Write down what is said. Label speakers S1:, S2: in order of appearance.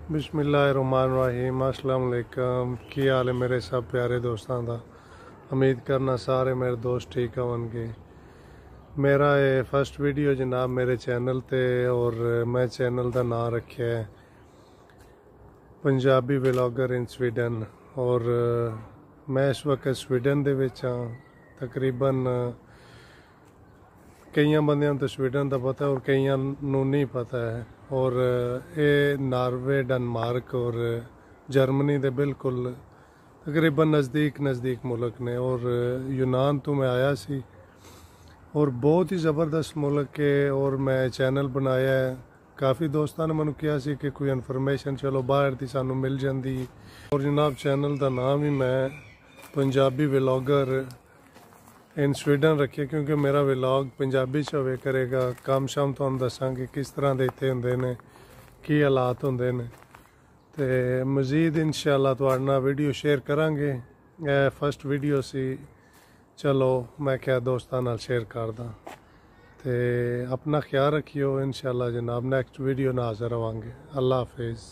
S1: बिस्मिल्लाहिर्रहमानिर्रहीम। अस्सलाम वालेकुम। की हाल है मेरे सब प्यारे दोस्तों का। उम्मीद करना सारे मेरे दोस्त ठीक होंगे। मेरा ये फर्स्ट वीडियो जनाब मेरे चैनल ते और मैं चैनल का नाम रखा है पंजाबी व्लॉगर इन स्वीडन। और मैं इस वक्त स्वीडन दे विच हां। तकरीबन कई बंदियां तो स्वीडन का पता है और कई नहीं पता है। और ये नॉर्वे, डेनमार्क और जर्मनी दे बिल्कुल तकरीबन नज़दीक मुल्क ने। और यूनान तो मैं आया सी और बहुत ही ज़बरदस्त मुल्क है। और मैं चैनल बनाया है। काफ़ी दोस्तों ने मैंने कहा सी कि कोई इन्फॉर्मेशन चलो बाहर की सानू मिल जाती। और जनाब चैनल का नाम ही मैं पंजाबी व्लॉगर इन स्वीडन रखे, क्योंकि मेरा व्लॉग पंजाबी च होवे करेगा। काम शाम तुहानू दसांगे किस तरह के इत्थे हुंदे ने, की हालात हुंदे ने। ते मज़ीद इंशाअल्लाह तुहाडे नाल वीडियो शेयर करांगे। फर्स्ट वीडियो सी, चलो मैं क्या दोस्तां नाल शेयर करदा। ते अपना ख्याल रखियो। इंशाअल्लाह जनाब नेक्स्ट वीडियो नाल हाज़र होवांगे। अल्लाह हाफिज़।